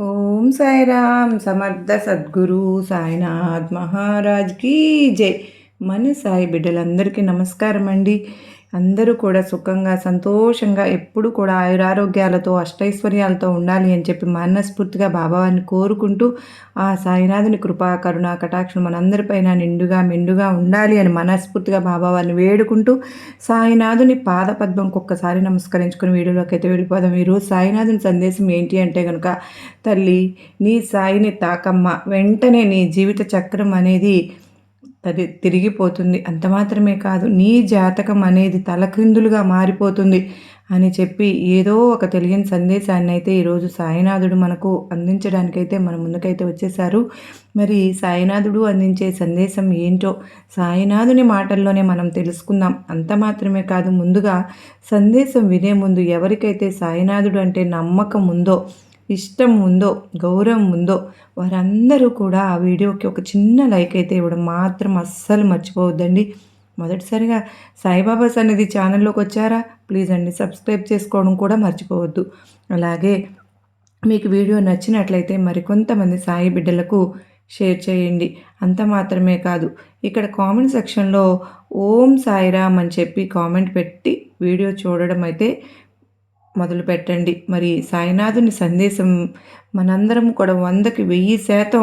ఓం సాయిరామ్ సమర్థ సద్గురు సాయినాథ్ మహారాజ్ కీ జై. మన సాయి బిడ్డలందరికీ నమస్కారం అండి. అందరూ కూడా సుఖంగా సంతోషంగా ఎప్పుడు కూడా ఆయురారోగ్యాలతో అష్టైశ్వర్యాలతో ఉండాలి అని చెప్పి మనస్ఫూర్తిగా బాబావారిని కోరుకుంటూ ఆ సాయినాథుని కృపా కరుణా కటాక్షం మనందరిపైన నిండుగా మెండుగా ఉండాలి అని మనస్ఫూర్తిగా బాబావారిని వేడుకుంటూ సాయినాథుని పాదపద్మంకి ఒక్కసారి నమస్కరించుకుని వీడియోలోకి అయితే వెళ్ళిపోదాం. ఈరోజు సాయినాథుని సందేశం ఏంటి అంటే కనుక, తల్లి నీ సాయిని తాకమ్మ, వెంటనే నీ జీవిత చక్రం అనేది తిరిగిపోతుంది. అంత మాత్రమే కాదు, నీ జాతకం అనేది తలక్రిందులుగా మారిపోతుంది అని చెప్పి ఏదో ఒక తెలియని సందేశాన్ని అయితే ఈరోజు సాయినాథుడు మనకు అందించడానికైతే మన ముందుకైతే వచ్చేసారు. మరి సాయినాథుడు అందించే సందేశం ఏంటో సాయినాథుని మాటల్లోనే మనం తెలుసుకుందాం. అంత మాత్రమే కాదు, ముందుగా సందేశం వినే ముందు ఎవరికైతే సాయినాథుడు అంటే నమ్మకం ఉందో, ఇష్టం ఉందో, గౌరవం ఉందో వారందరూ కూడా ఆ వీడియోకి ఒక చిన్న లైక్ అయితే ఇవ్వడం మాత్రం అస్సలు మర్చిపోవద్దండి. మొదటిసారిగా సాయిబాబా సన్నిధి ఛానల్లోకి వచ్చారా, ప్లీజ్ అండి సబ్స్క్రైబ్ చేసుకోవడం కూడా మర్చిపోవద్దు. అలాగే మీకు వీడియో నచ్చినట్లయితే మరికొంతమంది సాయి బిడ్డలకు షేర్ చేయండి. అంత మాత్రమే కాదు, ఇక్కడ కామెంట్ సెక్షన్లో ఓం సాయిరామ్ అని చెప్పి కామెంట్ పెట్టి వీడియో చూడడం అయితే మొదలు పెట్టండి. మరి సాయినాథుని సందేశం మనందరం కూడా 100కి 1000%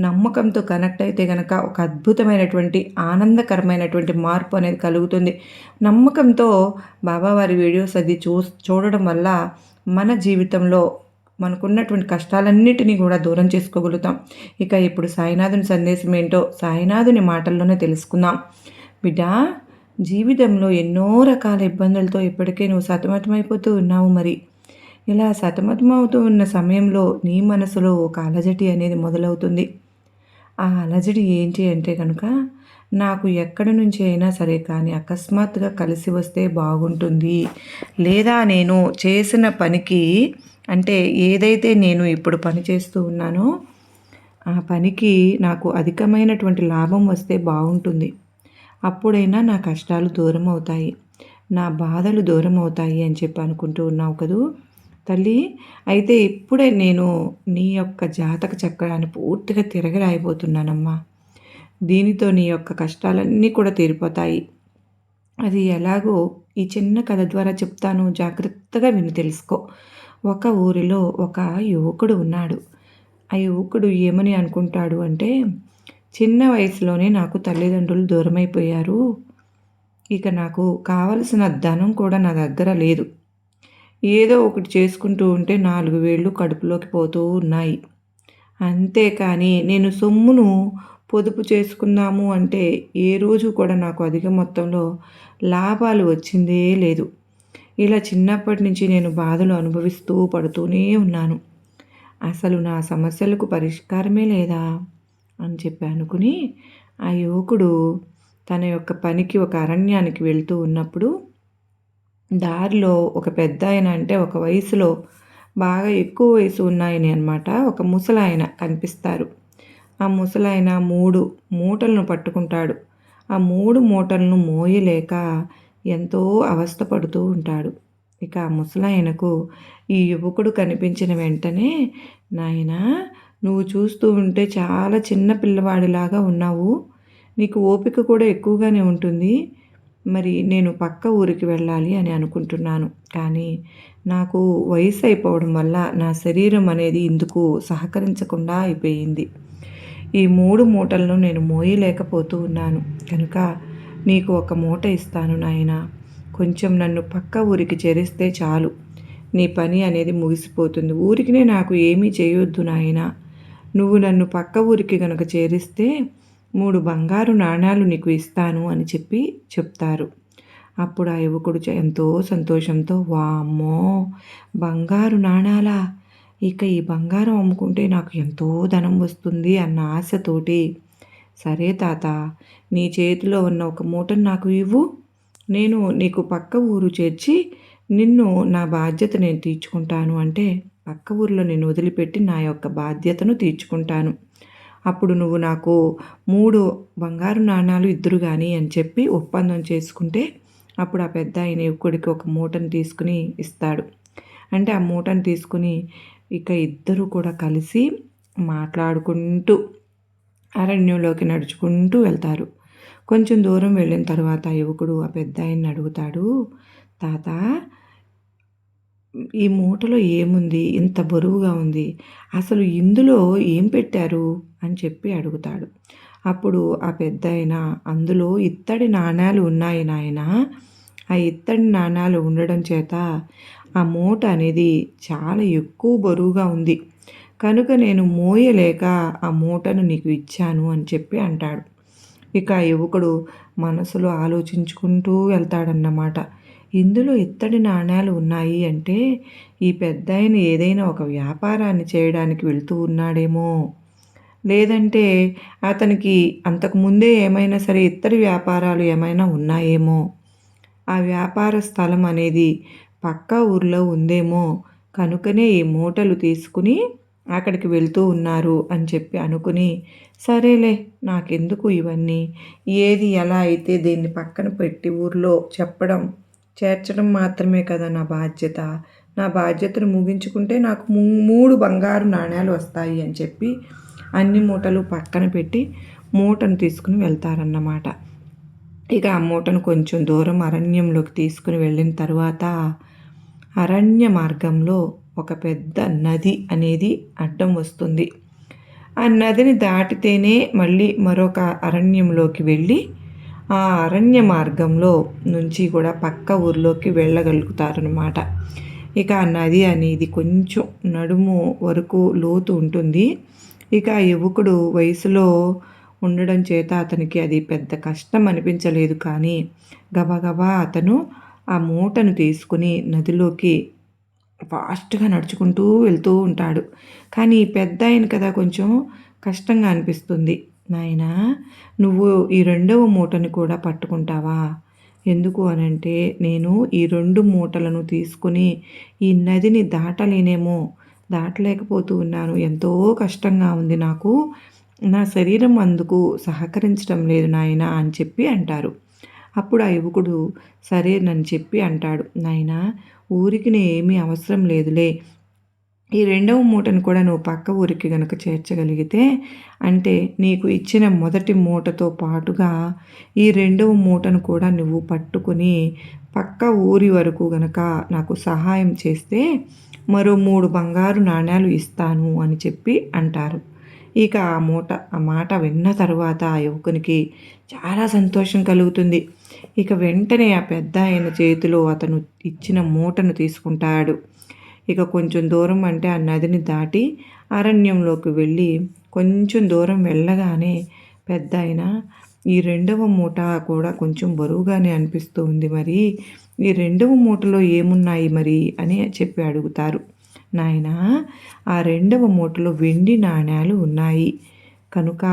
నమ్మకంతో కనెక్ట్ అయితే కనుక ఒక అద్భుతమైనటువంటి ఆనందకరమైనటువంటి మార్పు అనేది కలుగుతుంది. నమ్మకంతో బాబావారి వీడియోస్ అది చూడడం వల్ల మన జీవితంలో మనకున్నటువంటి కష్టాలన్నిటినీ కూడా దూరం చేసుకోగలుగుతాం. ఇక ఇప్పుడు సాయినాథుని సందేశం ఏంటో సాయినాథుని మాటల్లోనే తెలుసుకుందాం. బిడ్డ, జీవితంలో ఎన్నో రకాల ఇబ్బందులతో ఇప్పటికే నువ్వు సతమతమైపోతూ ఉన్నావు. మరి ఇలా సతమతమవుతూ ఉన్న సమయంలో నీ మనసులో ఒక అలజడి అనేది మొదలవుతుంది. ఆ అలజడి ఏంటి అంటే కనుక, నాకు ఎక్కడి నుంచి అయినా సరే కానీ అకస్మాత్తుగా కలిసి వస్తే బాగుంటుంది, లేదా నేను చేసిన పనికి అంటే ఏదైతే నేను ఇప్పుడు పని చేస్తూ ఉన్నానో ఆ పనికి నాకు అధికమైనటువంటి లాభం వస్తే బాగుంటుంది, అప్పుడైనా నా కష్టాలు దూరం అవుతాయి, నా బాధలు దూరం అవుతాయి అని చెప్పి అనుకుంటూ ఉన్నావు కదూ తల్లి. అయితే ఇప్పుడే నేను నీ యొక్క జాతక చక్రాన్ని పూర్తిగా తిరగరాయిపోతున్నానమ్మా. దీనితో నీ యొక్క కష్టాలన్నీ కూడా తీరిపోతాయి. అది ఎలాగో ఈ చిన్న కథ ద్వారా చెప్తాను, జాగ్రత్తగా విని తెలుసుకో. ఒక ఊరిలో ఒక యువకుడు ఉన్నాడు. ఆ యువకుడు ఏమని అనుకుంటాడు అంటే, చిన్న వయసులోనే నాకు తల్లిదండ్రులు దూరమైపోయారు, ఇక నాకు కావలసిన ధనం కూడా నా దగ్గర లేదు, ఏదో ఒకటి చేసుకుంటూ ఉంటే 4 వేళ్ళు కడుపులోకి పోతూ ఉన్నాయి, అంతేకాని నేను సొమ్మును పొదుపు చేసుకుందాము అంటే ఏ రోజు కూడా నాకు అధిక మొత్తంలో లాభాలు వచ్చిందే లేదు. ఇలా చిన్నప్పటి నుంచి నేను బాధలు అనుభవిస్తూ పడుతూనే ఉన్నాను. అసలు నా సమస్యలకు పరిష్కారమే లేదా అని చెప్పి అనుకుని ఆ యువకుడు తన యొక్క పనికి ఒక అరణ్యానికి వెళ్తూ ఉన్నప్పుడు దారిలో ఒక పెద్ద ఆయన, అంటే ఒక వయసులో బాగా ఎక్కువ వయసు ఉన్నాయని అనమాట, ఒక ముసలాయన కనిపిస్తారు. ఆ ముసలాయన 3 మూటలను పట్టుకుంటాడు. ఆ 3 మూటలను మోయలేక ఎంతో అవస్థపడుతూ ఉంటాడు. ఇక ఆ ముసలాయనకు ఈ యువకుడు కనిపించిన వెంటనే, నాయనా, నువ్వు చూస్తూ ఉంటే చాలా చిన్న పిల్లవాడిలాగా ఉన్నావు, నీకు ఓపిక కూడా ఎక్కువగానే ఉంటుంది, మరి నేను పక్క ఊరికి వెళ్ళాలి అని అనుకుంటున్నాను, కానీ నాకు వయసు అయిపోవడం వల్ల నా శరీరం అనేది ఇందుకు సహకరించకుండా అయిపోయింది. ఈ 3 మూటలను నేను మోయలేకపోతూ ఉన్నాను కనుక నీకు ఒక మూట ఇస్తాను నాయనా, కొంచెం నన్ను పక్క ఊరికి చేరిస్తే చాలు, నీ పని అనేది ముగిసిపోతుంది, ఊరికినే నాకు ఏమీ చేయొద్దు నాయనా, నువ్వు నన్ను పక్క ఊరికి గనక చేరిస్తే 3 బంగారు నాణాలు నీకు ఇస్తాను అని చెప్పి చెప్తారు. అప్పుడు ఆ యువకుడు ఎంతో సంతోషంతో, వామ్మో, బంగారు నాణాలా, ఇక ఈ బంగారం అమ్ముకుంటే నాకు ఎంతో ధనం వస్తుంది అన్న ఆశతోటి, సరే తాత, నీ చేతిలో ఉన్న ఒక మూటను నాకు ఇవ్వు, నేను నీకు పక్క ఊరు చేర్చి నిన్ను నా బాధ్యత నేను తీర్చుకుంటాను, అంటే పక్క ఊరిలో నేను వదిలిపెట్టి నా యొక్క బాధ్యతను తీర్చుకుంటాను, అప్పుడు నువ్వు నాకు 3 బంగారు నాణాలు ఇద్దురు కానీ అని చెప్పి ఒప్పందం చేసుకుంటే, అప్పుడు ఆ పెద్ద ఆయన యువకుడికి ఒక మూటను తీసుకుని ఇస్తాడు. అంటే ఆ మూటను తీసుకుని ఇక ఇద్దరు కూడా కలిసి మాట్లాడుకుంటూ అరణ్యంలోకి నడుచుకుంటూ వెళ్తారు. కొంచెం దూరం వెళ్ళిన తర్వాత యువకుడు ఆ పెద్దాయన్ని అడుగుతాడు, తాత, ఈ మూటలో ఏముంది? ఇంత బరువుగా ఉంది. అసలు ఇందులో ఏం పెట్టారు? అని చెప్పి అడుగుతాడు. అప్పుడు ఆ పెద్దాయన, అందులో ఇత్తడి నాణేలు ఉన్నాయి నాయనా. ఆ ఇత్తడి నాణేలు ఉండడం చేత ఆ మూట అనేది చాలా ఎక్కువ బరువుగా ఉంది. కనుక నేను మోయలేక ఆ మూటను నీకు ఇచ్చాను అని చెప్పి అంటాడు. ఇక ఆ యువకుడు మనసులో ఆలోచించుకుంటూ వెళ్తాడన్నమాట. ఇందులో ఇత్తడి నాణేలు ఉన్నాయి అంటే ఈ పెద్దాయన ఏదైనా ఒక వ్యాపారాన్ని చేయడానికి వెళ్తూ ఉన్నాడేమో! లేదంటే అతనికి అంతకుముందే ఏమైనా సరే ఇత్తడి వ్యాపారాలు ఏమైనా ఉన్నాయేమో! ఆ వ్యాపార స్థలం అనేది పక్కా ఊర్లో ఉందేమో! కనుకనే ఈ మూటలు తీసుకుని అక్కడికి వెళ్తూ ఉన్నారు అని చెప్పి అనుకుని, సరేలే నాకెందుకు ఇవన్నీ, ఏది ఎలా అయితే దీన్ని పక్కన పెట్టి ఊర్లో చెప్పడం, చేర్చడం మాత్రమే కదా నా బాధ్యత. నా బాధ్యతను ముగించుకుంటే నాకు 3 బంగారు నాణేలు వస్తాయి అని చెప్పి అన్ని మూటలు పక్కన పెట్టి మూటను తీసుకుని వెళ్తారన్నమాట. ఇక ఆ మూటను కొంచెం దూరం అరణ్యంలోకి తీసుకుని వెళ్ళిన తర్వాత అరణ్య మార్గంలో ఒక పెద్ద నది అనేది అడ్డం వస్తుంది. ఆ నదిని దాటితేనే మళ్ళీ మరొక అరణ్యంలోకి వెళ్ళి ఆ అరణ్య మార్గంలో నుంచి కూడా పక్క ఊర్లోకి వెళ్ళగలుగుతారనమాట. ఇక ఆ నది అనేది కొంచెం నడుము వరకు లోతు ఉంటుంది. ఇక ఆ యువకుడు వయసులో ఉండడం చేత అతనికి అది పెద్ద కష్టం అనిపించలేదు. కానీ గబగబా అతను ఆ మూటను తీసుకుని నదిలోకి ఫాస్ట్గా నడుచుకుంటూ వెళ్తూ ఉంటాడు. కానీ పెద్దాయన కదా కొంచెం కష్టంగా అనిపిస్తుంది. నాయనా, నువ్వు ఈ రెండవ మూటని కూడా పట్టుకుంటావా? ఎందుకు అనంటే నేను ఈ 2 మూటలను తీసుకుని ఈ నదిని దాటలేనేమో, దాటలేకపోతూ ఉన్నాను. ఎంతో కష్టంగా ఉంది నాకు. నా శరీరం అందుకు సహకరించడం లేదు నాయనా అని చెప్పి అంటారు. అప్పుడు ఆ యువకుడు సరేనని చెప్పి అంటాడు, నాయనా, ఊరికి ఏమీ అవసరం లేదులే. ఈ రెండవ మూటను కూడా నువ్వు పక్క ఊరికి గనక చేర్చగలిగితే, అంటే నీకు ఇచ్చిన మొదటి మూటతో పాటుగా ఈ రెండవ మూటను కూడా నువ్వు పట్టుకుని పక్క ఊరి వరకు గనక నాకు సహాయం చేస్తే మరో 3 బంగారు నాణేలు ఇస్తాను అని చెప్పి అంటారు. ఇక ఆ మాట విన్న తర్వాత ఆ యువకునికి చాలా సంతోషం కలుగుతుంది. ఇక వెంటనే ఆ పెద్దాయన చేతిలో అతను ఇచ్చిన మూటను తీసుకుంటాడు. ఇక కొంచెం దూరం అంటే ఆ నదిని దాటి అరణ్యంలోకి వెళ్ళి కొంచెం దూరం వెళ్ళగానే పెద్దాయన, ఈ రెండవ మూట కూడా కొంచెం బరువుగానే అనిపిస్తూ ఉంది, మరి ఈ రెండవ మూటలో ఏమున్నాయి మరి అని చెప్పి అడుగుతారు. నాయనా, ఆ రెండవ మూటలో వెండి నాణేలు ఉన్నాయి కనుక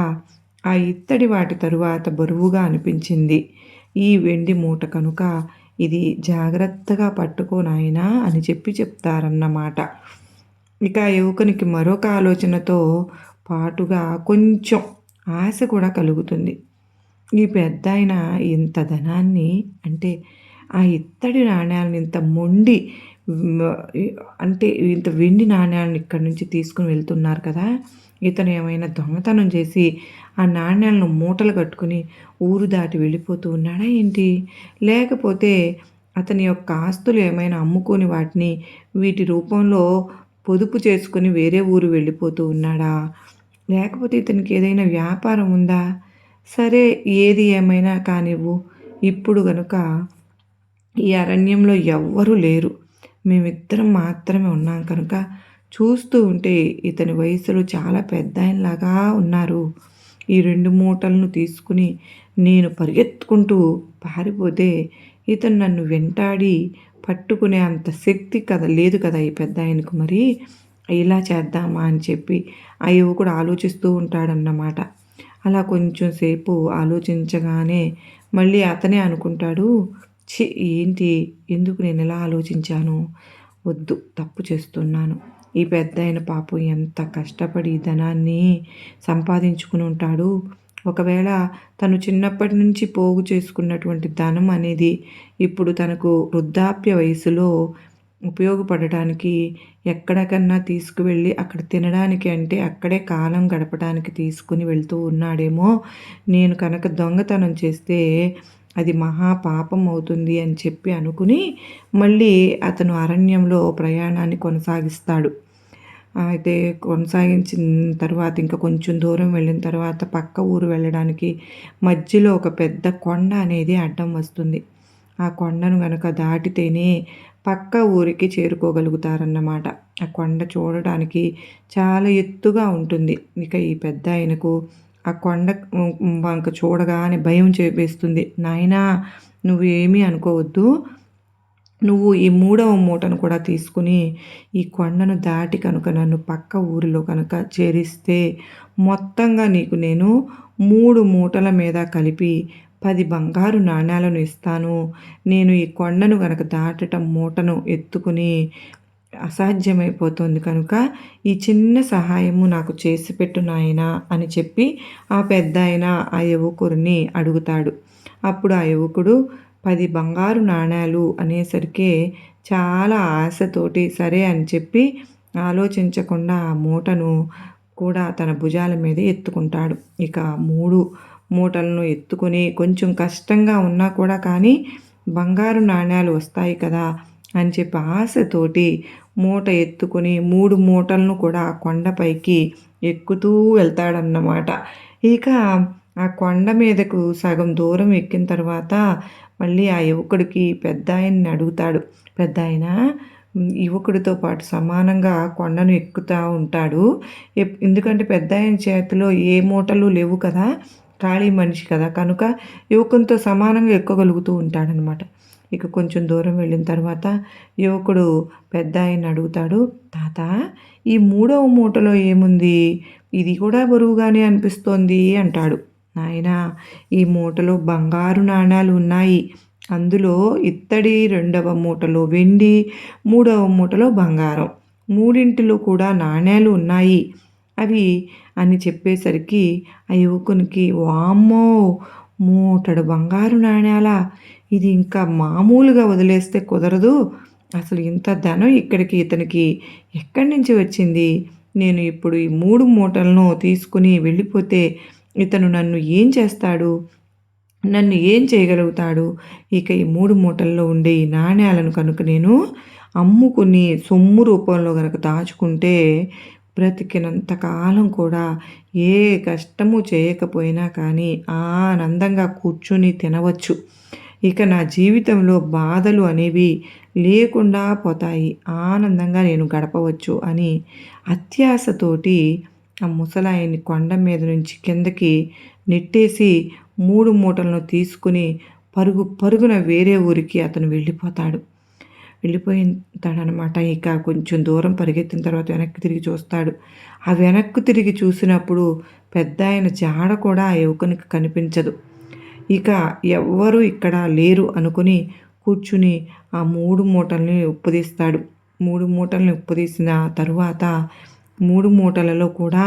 ఆ ఇత్తడి వాటి తరువాత బరువుగా అనిపించింది. ఈ వెండి మూట కనుక ఇది జాగ్రత్తగా పట్టుకో నాయనా అని చెప్పి చెప్తారన్నమాట. ఇక యువకునికి మరొక ఆలోచనతో పాటుగా కొంచెం ఆశ కూడా కలుగుతుంది. ఈ పెద్దాయన ఇంత ధనాన్ని, అంటే ఆ ఇత్తడి నాణేలను ఇంత మొండి అంటే ఇంత వెండి నాణేలను ఇక్కడి నుంచి తీసుకుని వెళ్తున్నారు కదా, ఇతను ఏమైనా దొంగతనం చేసి ఆ నాణేలను మూటలు కట్టుకుని ఊరు దాటి వెళ్ళిపోతూ ఉన్నాడా ఏంటి? లేకపోతే అతని యొక్క ఆస్తులు ఏమైనా అమ్ముకొని వాటిని వీటి రూపంలో పొదుపు చేసుకొని వేరే ఊరు వెళ్ళిపోతూ ఉన్నాడా? లేకపోతే ఇతనికి ఏదైనా వ్యాపారం ఉందా? సరే, ఏది ఏమైనా కానివ్వు, ఇప్పుడు గనుక ఈ అరణ్యంలో ఎవ్వరూ లేరు. మేమిద్దరం మాత్రమే ఉన్నాం కనుక చూస్తూ ఉంటే ఇతని వయసులో చాలా పెద్దాయనలాగా ఉన్నారు. ఈ 2 మూటలను తీసుకుని నేను పరిగెత్తుకుంటూ పారిపోతే ఇతను నన్ను వెంటాడి పట్టుకునే అంత శక్తి లేదు కదా ఈ పెద్దాయనకు. మరి ఇలా చేద్దామా అని చెప్పి ఆ యువకుడు ఆలోచిస్తూ ఉంటాడన్నమాట. అలా కొంచెం సేపు ఆలోచించగానే మళ్ళీ అతనే అనుకుంటాడు, ఛీ, ఏంటి, ఎందుకు నేను ఇలా ఆలోచించాను, వద్దు, తప్పు చేస్తున్నాను. ఈ పెద్దాయన పాపం ఎంత కష్టపడి ధనాన్ని సంపాదించుకుని ఉంటాడు. ఒకవేళ తను చిన్నప్పటి నుంచి పోగు చేసుకున్నటువంటి ధనం అనేది ఇప్పుడు తనకు వృద్ధాప్య వయసులో ఉపయోగపడటానికి ఎక్కడికన్నా తీసుకువెళ్ళి అక్కడ తినడానికి అంటే అక్కడే కాలం గడపడానికి తీసుకుని వెళ్తూ ఉన్నాడేమో. నేను కనుక దొంగతనం చేస్తే అది మహా పాపం అవుతుంది అని చెప్పి అనుకుని మళ్ళీ అతను అరణ్యంలో ప్రయాణాన్ని కొనసాగిస్తాడు. అయితే కొనసాగించిన తర్వాత ఇంకా కొంచెం దూరం వెళ్ళిన తర్వాత పక్క ఊరు వెళ్ళడానికి మధ్యలో ఒక పెద్ద కొండ అనేది అడ్డం వస్తుంది. ఆ కొండను గనక దాటితేనే పక్క ఊరికి చేరుకోగలుగుతారన్నమాట. ఆ కొండ చూడడానికి చాలా ఎత్తుగా ఉంటుంది. ఇక ఈ పెద్దాయనకు ఆ కొండ వంక చూడగానే భయం వేస్తుంది. నాయనా, నువ్వు ఏమీ అనుకోవద్దు. నువ్వు ఈ మూడవ మూటను కూడా తీసుకుని ఈ కొండను దాటి కనుక నన్ను పక్క ఊరిలో కనుక చేరిస్తే మొత్తంగా నీకు నేను 3 మూటల మీద కలిపి 10 బంగారు నాణేలను ఇస్తాను. నేను ఈ కొండను గనక దాటటం మూటను ఎత్తుకుని అసాధ్యమైపోతుంది కనుక ఈ చిన్న సహాయము నాకు చేసి పెట్టు నాయనా అని చెప్పి ఆ పెద్దాయన ఆ యువకుడిని అడుగుతాడు. అప్పుడు ఆ యువకుడు 10 బంగారు నాణేలు అనేసరికే చాలా ఆశతోటి సరే అని చెప్పి ఆలోచించకుండా ఆ మూటను కూడా తన భుజాల మీద ఎత్తుకుంటాడు. ఇక 3 మూటలను ఎత్తుకొని కొంచెం కష్టంగా ఉన్నా కూడా కానీ బంగారు నాణేలు వస్తాయి కదా అని చెప్పి ఆశతోటి మూట ఎత్తుకొని 3 మూటలను కూడా కొండపైకి ఎక్కుతూ వెళ్తాడన్నమాట. ఇక ఆ కొండ మీదకు సగం దూరం ఎక్కిన తర్వాత మళ్ళీ ఆ యువకుడికి పెద్దాయన్ని అడుగుతాడు. పెద్దాయన యువకుడితో పాటు సమానంగా కొండను ఎక్కుతా ఉంటాడు. ఎందుకంటే పెద్దాయన చేతిలో ఏ మూటలు లేవు కదా, ఖాళీ మనిషి కదా, కనుక యువకునితో సమానంగా ఎక్కగలుగుతూ ఉంటాడనమాట. ఇక కొంచెం దూరం వెళ్ళిన తర్వాత యువకుడు పెద్దాయన్ని అడుగుతాడు. తాత, ఈ 3వ మూటలో ఏముంది? ఇది కూడా బరువుగానే అనిపిస్తోంది అంటాడు. నాయనా, ఈ మూటలో బంగారు నాణాలు ఉన్నాయి. అందులో ఇత్తడి 2వ మూటలో వెండి, 3వ మూటలో బంగారం. మూడింటిలో కూడా నాణేలు ఉన్నాయి అవి అని చెప్పేసరికి ఆ యువకునికి వామ్మో, మూటడు బంగారు నాణేలా? ఇది ఇంకా మామూలుగా వదిలేస్తే కుదరదు. అసలు ఇంత ధనం ఇక్కడికి ఇతనికి ఎక్కడి నుంచి వచ్చింది? నేను ఇప్పుడు ఈ 3 మూటలను తీసుకుని వెళ్ళిపోతే ఇతను నన్ను ఏం చేస్తాడు? నన్ను ఏం చేయగలుగుతాడు? ఇక ఈ 3 మూటల్లో ఉండే ఈ నాణేలను కనుక నేను అమ్ముకుని సొమ్ము రూపంలో గనక దాచుకుంటే బ్రతికినంత కాలం కూడా ఏ కష్టము చేయకపోయినా కానీ ఆనందంగా కూర్చుని తినవచ్చు. ఇక నా జీవితంలో బాధలు అనేవి లేకుండా పోతాయి. ఆనందంగా నేను గడపవచ్చు అని అత్యాశతోటి ఆ ముసలాయన్ని కొండ మీద నుంచి కిందకి నెట్టేసి 3 మూటలను తీసుకుని పరుగు పరుగున వేరే ఊరికి అతను వెళ్ళిపోతాడనమాట. ఇక కొంచెం దూరం పరిగెత్తిన తర్వాత వెనక్కి తిరిగి చూస్తాడు. ఆ వెనక్కి తిరిగి చూసినప్పుడు పెద్దాయన జాడ కూడా ఆ యువకునికి కనిపించదు. ఇక ఎవ్వరూ ఇక్కడ లేరు అనుకుని కూర్చుని ఆ 3 మూటల్ని ఉప్పదీస్తాడు. 3 మూటల్ని ఉప్పదీసిన తరువాత 3 మూటలలో కూడా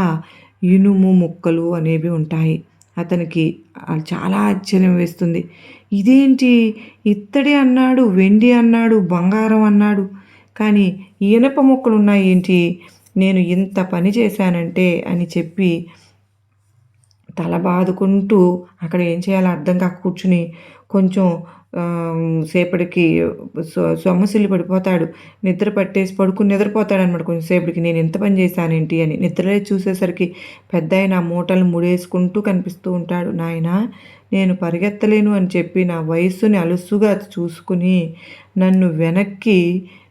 ఇనుము ముక్కలు అనేవి ఉంటాయి. అతనికి చాలా ఆశ్చర్యం వేస్తుంది. ఇదేంటి, ఇత్తడి అన్నాడు, వెండి అన్నాడు, బంగారం అన్నాడు, కానీ ఇనప ముక్కలు ఉన్నాయి ఏంటి? నేను ఇంత పని చేశానంటే అని చెప్పి తల బాదుకుంటూ అక్కడ ఏం చేయాలో అర్థం కాక కూర్చుని కొంచెం సేపటికి సొమ్మసిల్లి పడిపోతాడు. నిద్ర పట్టేసి నిద్రపోతాడనమాట కొంచెం సేపటికి. నేను ఎంత పని చేశానేంటి అని నిద్రలే చూసేసరికి పెద్దాయన ఆ మూటలను ముడేసుకుంటూ కనిపిస్తూ ఉంటాడు. నాయనా, నేను పరిగెత్తలేను అని చెప్పి నా వయస్సుని అలుసుగా చూసుకుని నన్ను వెనక్కి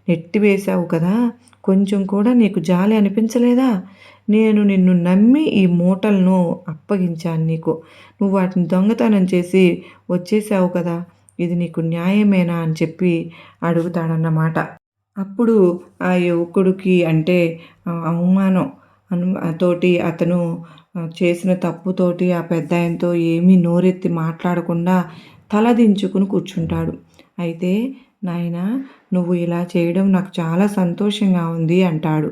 నెట్టివేశావు కదా, కొంచెం కూడా నీకు జాలి అనిపించలేదా? నేను నిన్ను నమ్మి ఈ మూటలను అప్పగించాను నీకు. నువ్వు వాటిని దొంగతనం చేసి వచ్చేసావు కదా, ఇది నీకు న్యాయమేనా అని చెప్పి అడుగుతాడన్నమాట. అప్పుడు ఆ యువకుడికి అంటే అవమానం తోటి అతను చేసిన తప్పుతోటి ఆ పెద్దాయనతో ఏమీ నోరెత్తి మాట్లాడకుండా తలదించుకుని కూర్చుంటాడు. అయితే నాయనా, నువ్వు ఇలా చేయడం నాకు చాలా సంతోషంగా ఉంది అంటాడు.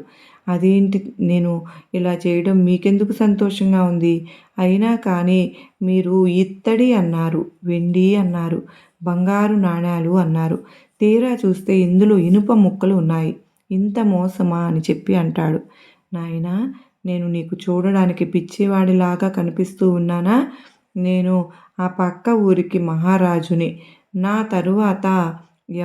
అదేంటి, నేను ఇలా చేయడం మీకెందుకు సంతోషంగా ఉంది? అయినా కానీ మీరు ఇత్తడి అన్నారు, వెండి అన్నారు, బంగారు నాణేలు అన్నారు. తీరా చూస్తే ఇందులో ఇనుప ముక్కలు ఉన్నాయి. ఇంత మోసమా అని చెప్పి అంటాడు. నాయనా, నేను నీకు చూడడానికి పిచ్చివాడిలాగా కనిపిస్తూ ఉన్నానా? నేను ఆ పక్క ఊరికి మహారాజుని. నా తరువాత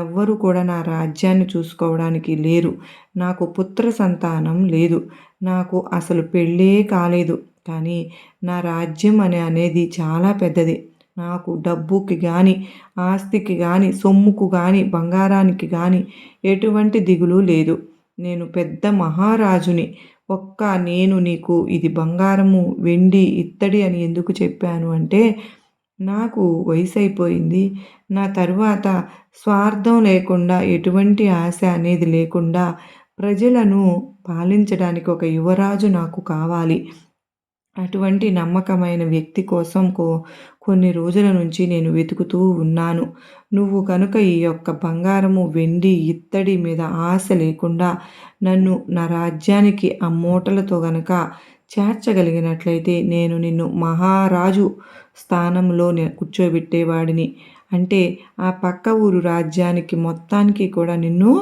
ఎవ్వరు కూడా నా రాజ్యాన్ని చూసుకోవడానికి లేరు. నాకు పుత్ర సంతానం లేదు. నాకు అసలు పెళ్ళే కాలేదు. కానీ నా రాజ్యం అనేది చాలా పెద్దది. నాకు డబ్బుకి గాని, ఆస్తికి గాని, సొమ్ముకు గాని, బంగారానికి గాని ఎటువంటి దిగులు లేదు. నేను పెద్ద మహారాజుని. నేను నీకు ఇది బంగారము, వెండి, ఇత్తడి అని ఎందుకు చెప్పాను అంటే, నాకు వయసైపోయింది. నా తరువాత స్వార్థం లేకుండా, ఎటువంటి ఆశ అనేది లేకుండా ప్రజలను పాలించడానికి ఒక యువరాజు నాకు కావాలి. అటువంటి నమ్మకమైన వ్యక్తి కోసం కొన్ని రోజుల నుంచి నేను వెతుకుతూ ఉన్నాను. నువ్వు కనుక ఈ యొక్క బంగారము, వెండి, ఇత్తడి మీద ఆశ లేకుండా నన్ను నా రాజ్యానికి ఆ మూటలతో గనక చేర్చగలిగినట్లయితే నేను నిన్ను మహారాజు స్థానంలో కూర్చోబెట్టేవాడిని. అంటే ఆ పక్క ఊరు రాజ్యానికి మొత్తానికి కూడా నిన్ను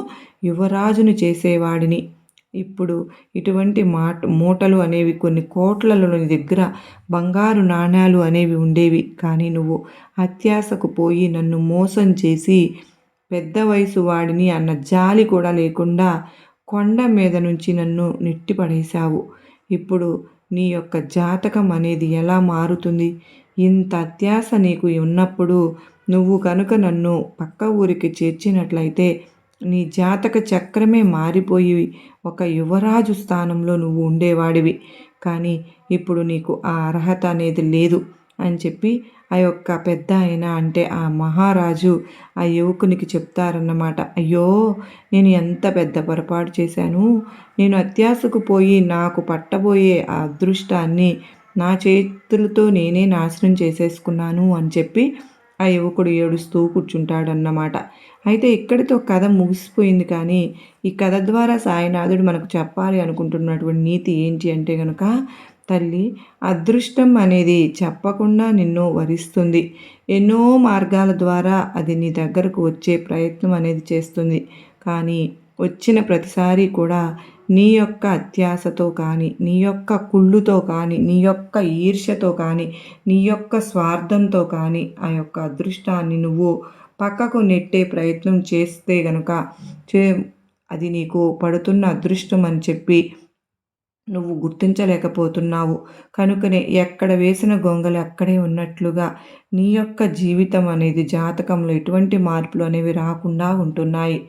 యువరాజుని చేసేవాడిని. ఇప్పుడు ఇటువంటి మూటలు అనేవి కొన్ని కోట్లలో నీ దగ్గర బంగారు నాణేలు అనేవి ఉండేవి. కానీ నువ్వు అత్యాశకు పోయి నన్ను మోసం చేసి పెద్ద వయసు వాడిని అన్న జాలి కూడా లేకుండా కొండ మీద నుంచి నన్ను నెట్టిపడేశావు. ఇప్పుడు నీ యొక్క జాతకం అనేది ఎలా మారుతుంది? ఇంత అత్యాశ నీకు ఉన్నప్పుడు నువ్వు కనుక నన్ను పక్క ఊరికి చేర్చినట్లయితే నీ జాతక చక్రమే మారిపోయి ఒక యువరాజు స్థానంలో నువ్వు ఉండేవాడివి. కానీ ఇప్పుడు నీకు ఆ అర్హత అనేది లేదు అని చెప్పి ఆ యొక్క పెద్ద ఆయన అంటే ఆ మహారాజు ఆ యువకునికి చెప్తారన్నమాట. అయ్యో, నేను ఎంత పెద్ద పొరపాటు చేశాను. నేను అత్యాశకు పోయి నాకు పట్టబోయే ఆ అదృష్టాన్ని నా చేతులతో నేనే నాశనం చేసేసుకున్నాను అని చెప్పి ఆ యువకుడు ఏడుస్తూ కూర్చుంటాడన్నమాట. అయితే ఇక్కడితో కథ ముగిసిపోయింది. కానీ ఈ కథ ద్వారా సాయినాథుడు మనకు చెప్పాలి అనుకుంటున్నటువంటి నీతి ఏంటి అంటే కనుక, తల్లి, అదృష్టం అనేది చెప్పకుండా నిన్ను వరిస్తుంది. ఎన్నో మార్గాల ద్వారా అది నీ దగ్గరకు వచ్చే ప్రయత్నం అనేది చేస్తుంది. కానీ వచ్చిన ప్రతిసారి కూడా నీ యొక్క అత్యాశతో కానీ, నీ యొక్క కుళ్ళుతో కానీ, నీ యొక్క ఈర్ష్యతో కానీ, నీ యొక్క స్వార్థంతో కానీ ఆ యొక్క అదృష్టాన్ని నువ్వు పక్కకు నెట్టే ప్రయత్నం చేస్తే గనుక చే అది నీకు పడుతున్న అదృష్టం అని చెప్పి నువ్వు గుర్తించలేకపోతున్నావు. కనుకనే ఎక్కడ వేసిన గొంగలి అక్కడే ఉన్నట్లుగా నీ యొక్క జీవితం అనేది జాతకంలో ఎటువంటి మార్పులు అనేవి రాకుండా ఉంటున్నాయి.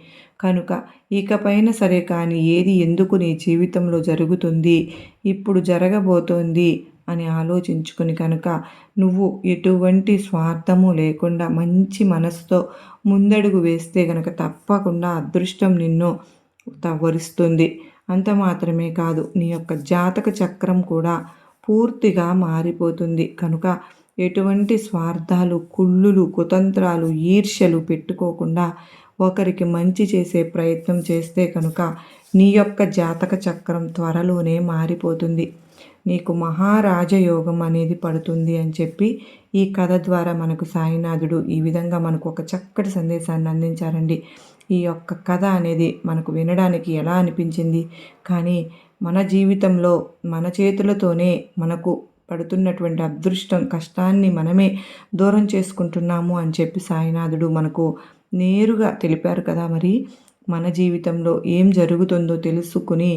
కనుక ఇకపైన సరే కానీ ఏది ఎందుకు నీ జీవితంలో జరుగుతుంది, ఇప్పుడు జరగబోతోంది అని ఆలోచించుకుని కనుక నువ్వు ఎటువంటి స్వార్థము లేకుండా మంచి మనసుతో ముందడుగు వేస్తే గనక తప్పకుండా అదృష్టం నిన్ను వరిస్తుంది. అంత మాత్రమే కాదు, నీ యొక్క జాతక చక్రం కూడా పూర్తిగా మారిపోతుంది. కనుక ఎటువంటి స్వార్థాలు, కుళ్ళులు, కుతంత్రాలు, ఈర్ష్యలు పెట్టుకోకుండా ఒకరికి మంచి చేసే ప్రయత్నం చేస్తే కనుక నీ యొక్క జాతక చక్రం త్వరలోనే మారిపోతుంది. నీకు మహారాజయోగం అనేది పడుతుంది అని చెప్పి ఈ కథ ద్వారా మనకు సాయినాథుడు ఈ విధంగా మనకు ఒక చక్కటి సందేశాన్ని అందించారండి. ఈ యొక్క కథ అనేది మనకు వినడానికి ఎలా అనిపించింది? కానీ మన జీవితంలో మన చేతులతోనే మనకు పడుతున్నటువంటి అదృష్టం, కష్టాన్ని మనమే దూరం చేసుకుంటున్నాము అని చెప్పి సాయినాథుడు మనకు నేరుగా తెలిపారు కదా. మరి మన జీవితంలో ఏం జరుగుతుందో తెలుసుకుని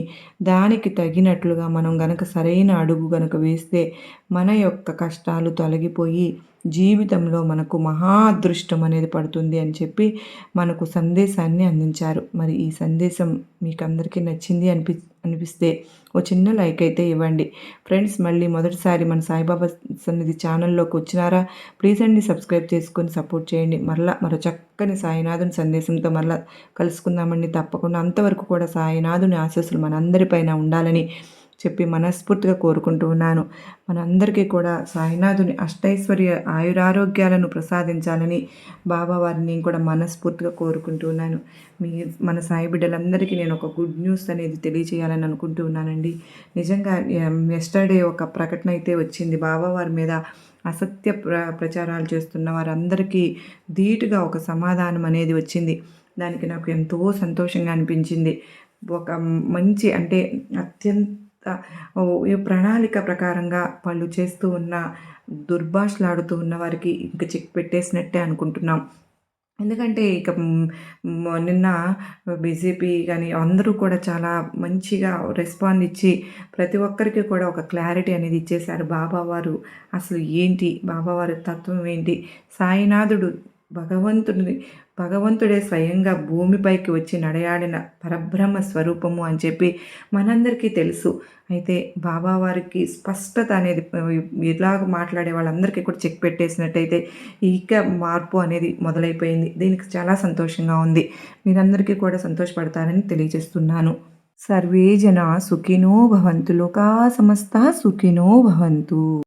దానికి తగినట్లుగా మనం గనక సరైన అడుగు గనక వేస్తే మన యొక్క కష్టాలు తొలగిపోయి జీవితంలో మనకు మహా అదృష్టం అనేది పడుతుంది అని చెప్పి మనకు సందేశాన్ని అందించారు. మరి ఈ సందేశం మీకు అందరికీ నచ్చింది అనిపిస్తే ఓ చిన్న లైక్ అయితే ఇవ్వండి. ఫ్రెండ్స్, మళ్ళీ మొదటిసారి మన సాయిబాబా సన్నిధి ఛానల్లోకి వచ్చినారా? ప్లీజ్ అండి, సబ్స్క్రైబ్ చేసుకొని సపోర్ట్ చేయండి. మరో చక్కని సాయినాథుని సందేశంతో మరలా కలుసుకుందామండి తప్పకుండా. అంతవరకు కూడా సాయినాథుని ఆశీస్సులు మనందరిపైన ఉండాలని చెప్పి మనస్ఫూర్తిగా కోరుకుంటూ ఉన్నాను. మనందరికీ కూడా సాయినాథుని అష్టైశ్వర్య ఆయురారోగ్యాలను ప్రసాదించాలని బాబా వారిని నేను కూడా మనస్ఫూర్తిగా కోరుకుంటూ ఉన్నాను. మన సాయి బిడ్డలందరికీ నేను ఒక గుడ్ న్యూస్ అనేది తెలియజేయాలని అనుకుంటూ ఉన్నానండి. నిజంగా ఎస్టర్డే ఒక ప్రకటన అయితే వచ్చింది. బాబా వారి మీద అసత్య ప్రచారాలు చేస్తున్న వారందరికీ ధీటుగా ఒక సమాధానం అనేది వచ్చింది. దానికి నాకు ఎంతో సంతోషంగా అనిపించింది. ఒక మంచి అంటే అత్యంత ఈ ప్రణాళిక ప్రకారంగా వాళ్ళు చేస్తూ ఉన్న దుర్భాషలాడుతూ ఉన్న వారికి ఇంక చెక్ పెట్టేసినట్టే అనుకుంటున్నాం. ఎందుకంటే ఇక నిన్న బీజేపీ గాని అందరూ కూడా చాలా మంచిగా రెస్పాండ్ ఇచ్చి ప్రతి ఒక్కరికి కూడా ఒక క్లారిటీ అనేది ఇచ్చేశారు. బాబావారు అసలు ఏంటి? బాబావారి తత్వం ఏంటి? సాయినాథుడు భగవంతుడిని భగవంతుడే స్వయంగా భూమిపైకి వచ్చి నడయాడిన పరబ్రహ్మ స్వరూపము అని చెప్పి మనందరికీ తెలుసు. అయితే బాబావారికి స్పష్టత అనేది ఇలాగ మాట్లాడే వాళ్ళందరికీ కూడా చెక్ పెట్టేసినట్టయితే ఇక మార్పు అనేది మొదలైపోయింది. దీనికి చాలా సంతోషంగా ఉంది. మీరందరికీ కూడా సంతోషపడతారని తెలియజేస్తున్నాను. సర్వే జనా సుఖినో భవంతు. లోకా సమస్తా సుఖినో భవంతు.